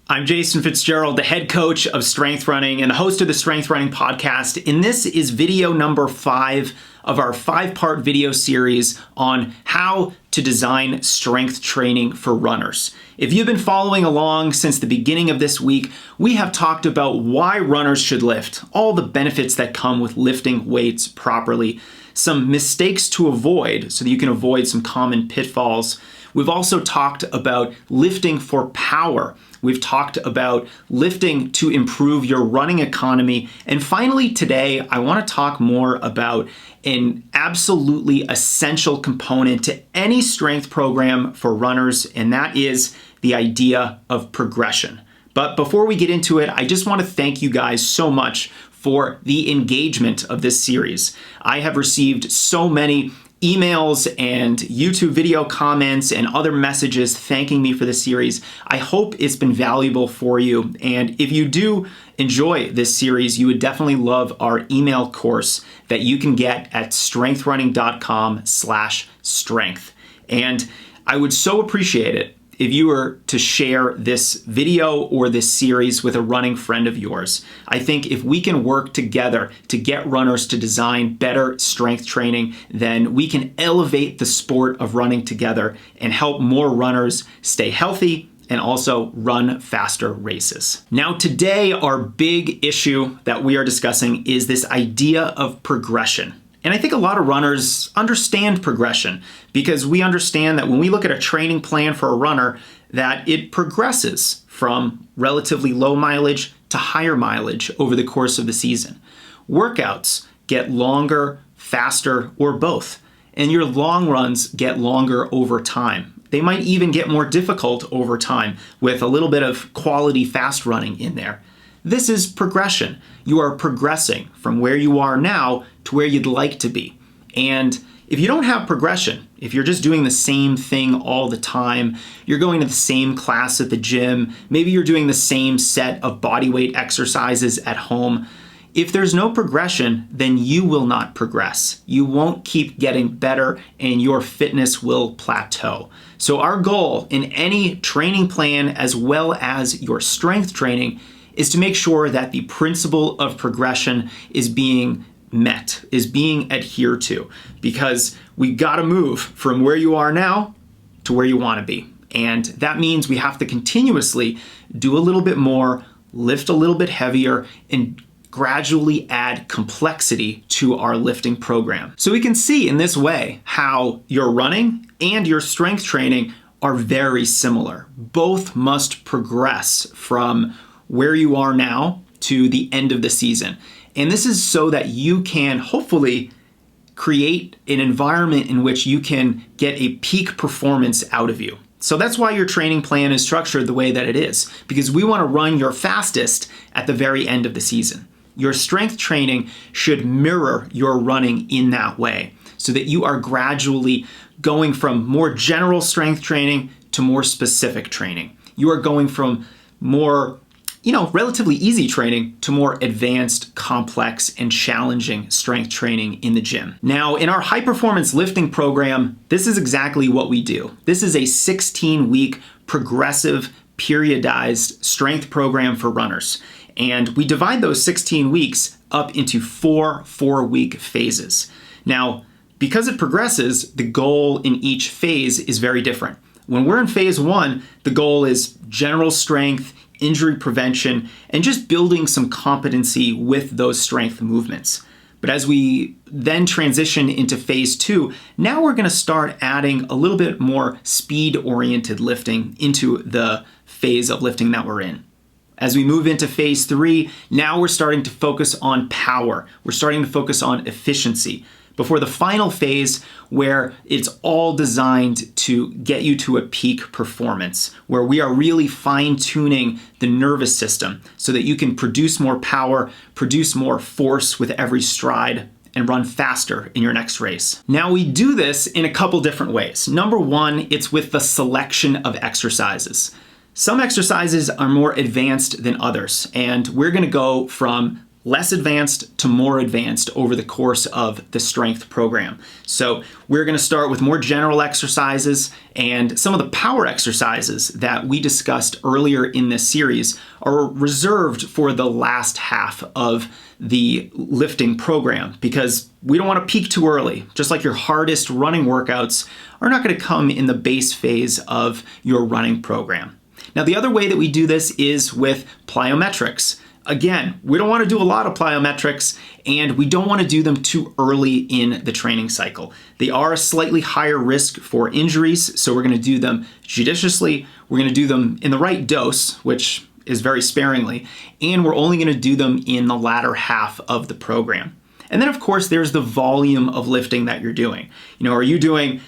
I'm Jason Fitzgerald, the head coach of Strength Running and the host of the Strength Running podcast. And this is video number 5 of our 5-part video series on how to design strength training for runners. If you've been following along since the beginning of this week, we have talked about why runners should lift, all the benefits that come with lifting weights properly, some mistakes to avoid so that you can avoid some common pitfalls. We've also talked about lifting for power. We've talked about lifting to improve your running economy. And finally, today, I want to talk more about an absolutely essential component to any strength program for runners, and that is the idea of progression. But before we get into it, I just want to thank you guys so much for the engagement of this series. I have received so many emails and YouTube video comments and other messages thanking me for the series. I hope it's been valuable for you. And if you do enjoy this series, you would definitely love our email course that you can get at strengthrunning.com/strength. And I would so appreciate it if you were to share this video or this series with a running friend of yours. I think if we can work together to get runners to design better strength training, then we can elevate the sport of running together and help more runners stay healthy and also run faster races. Now today, our big issue that we are discussing is this idea of progression. And I think a lot of runners understand progression because we understand that when we look at a training plan for a runner, that it progresses from relatively low mileage to higher mileage over the course of the season. Workouts get longer, faster, or both. And your long runs get longer over time. They might even get more difficult over time with a little bit of quality fast running in there. This is progression. You are progressing from where you are now to where you'd like to be. And if you don't have progression, if you're just doing the same thing all the time, you're going to the same class at the gym, maybe you're doing the same set of bodyweight exercises at home, if there's no progression, then you will not progress. You won't keep getting better and your fitness will plateau. So our goal in any training plan as well as your strength training is to make sure that the principle of progression is being met, is being adhered to, because we gotta move from where you are now to where you wanna be. And that means we have to continuously do a little bit more, lift a little bit heavier, and gradually add complexity to our lifting program. So we can see in this way how your running and your strength training are very similar. Both must progress from where you are now to the end of the season. And this is so that you can hopefully create an environment in which you can get a peak performance out of you. So that's why your training plan is structured the way that it is, because we want to run your fastest at the very end of the season. Your strength training should mirror your running in that way, so that you are gradually going from more general strength training to more specific training. You are going from more relatively easy training to more advanced, complex, and challenging strength training in the gym. Now, in our high performance lifting program, this is exactly what we do. This is a 16-week progressive periodized strength program for runners. And we divide those 16 weeks up into 4 4-week phases. Now, because it progresses, the goal in each phase is very different. When we're in phase 1, the goal is general strength, injury prevention, and just building some competency with those strength movements. But as we then transition into phase 2, now we're going to start adding a little bit more speed-oriented lifting into the phase of lifting that we're in. As we move into phase 3, now we're starting to focus on power. We're starting to focus on efficiency, before the final phase where it's all designed to get you to a peak performance, where we are really fine-tuning the nervous system so that you can produce more power, produce more force with every stride, and run faster in your next race. Now we do this in a couple different ways. Number 1, it's with the selection of exercises. Some exercises are more advanced than others, and we're gonna go from less advanced to more advanced over the course of the strength program. So we're going to start with more general exercises, and some of the power exercises that we discussed earlier in this series are reserved for the last half of the lifting program because we don't want to peak too early. Just like your hardest running workouts are not going to come in the base phase of your running program. Now, the other way that we do this is with plyometrics. Again, we don't want to do a lot of plyometrics, and we don't want to do them too early in the training cycle. They are a slightly higher risk for injuries, so we're going to do them judiciously. We're going to do them in the right dose, which is very sparingly, and we're only going to do them in the latter half of the program. And then, of course, there's the volume of lifting that you're doing. Are you doing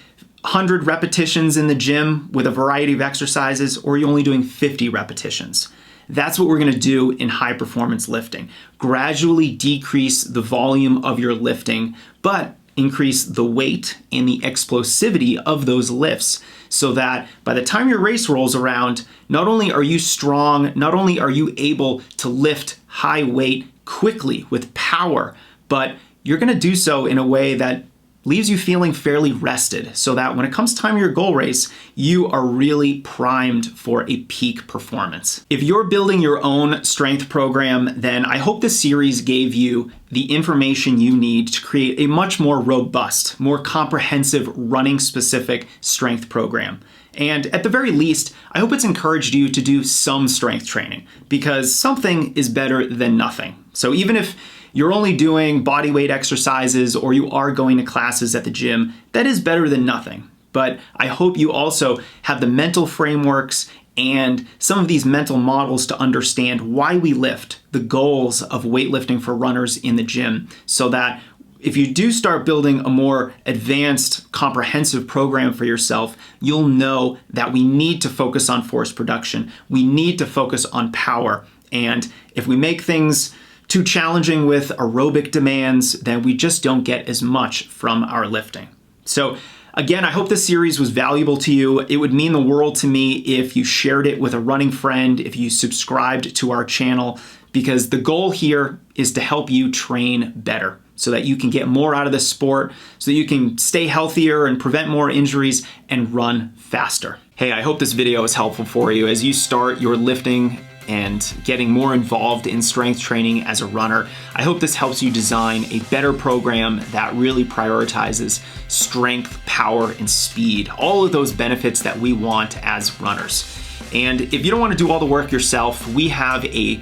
100 repetitions in the gym with a variety of exercises, or are you only doing 50 repetitions? That's what we're going to do in high performance lifting. Gradually decrease the volume of your lifting, but increase the weight and the explosivity of those lifts so that by the time your race rolls around, not only are you strong, not only are you able to lift high weight quickly with power, but you're going to do so in a way that leaves you feeling fairly rested so that when it comes time to your goal race, you are really primed for a peak performance. If you're building your own strength program, then I hope this series gave you the information you need to create a much more robust, more comprehensive running-specific strength program. And at the very least, I hope it's encouraged you to do some strength training because something is better than nothing. So even if you're only doing body weight exercises or you are going to classes at the gym, that is better than nothing. But I hope you also have the mental frameworks and some of these mental models to understand why we lift, the goals of weightlifting for runners in the gym, so that if you do start building a more advanced, comprehensive program for yourself, you'll know that we need to focus on force production. We need to focus on power. And if we make things too challenging with aerobic demands, then we just don't get as much from our lifting. So again, I hope this series was valuable to you. It would mean the world to me if you shared it with a running friend, if you subscribed to our channel, because the goal here is to help you train better so that you can get more out of the sport, so that you can stay healthier and prevent more injuries and run faster. Hey, I hope this video is helpful for you as you start your lifting and getting more involved in strength training as a runner. I hope this helps you design a better program that really prioritizes strength, power, and speed, all of those benefits that we want as runners. And if you don't want to do all the work yourself, we have a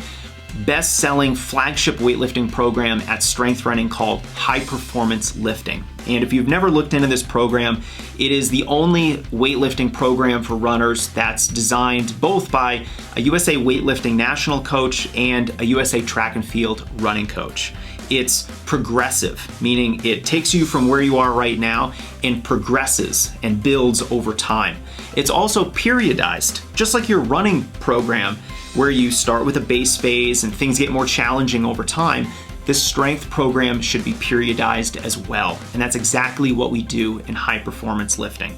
best-selling flagship weightlifting program at Strength Running called High Performance Lifting. And if you've never looked into this program, it is the only weightlifting program for runners that's designed both by a USA Weightlifting National coach and a USA Track and Field running coach. It's progressive, meaning it takes you from where you are right now and progresses and builds over time. It's also periodized, just like your running program, where you start with a base phase and things get more challenging over time. This strength program should be periodized as well. And that's exactly what we do in high performance lifting.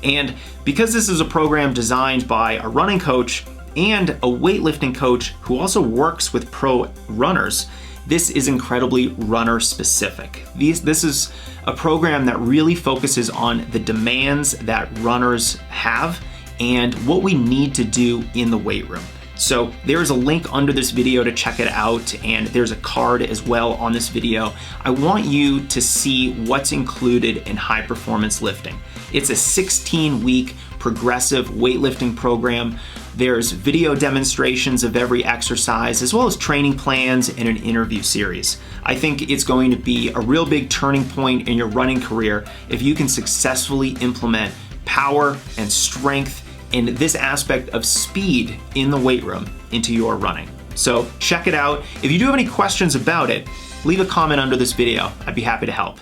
And because this is a program designed by a running coach and a weightlifting coach who also works with pro runners, this is incredibly runner specific. This is a program that really focuses on the demands that runners have and what we need to do in the weight room. So there's a link under this video to check it out, and there's a card as well on this video. I want you to see what's included in high performance lifting. It's a 16-week progressive weightlifting program. There's video demonstrations of every exercise, as well as training plans and an interview series. I think it's going to be a real big turning point in your running career if you can successfully implement power and strength and this aspect of speed in the weight room into your running. So check it out. If you do have any questions about it, leave a comment under this video. I'd be happy to help.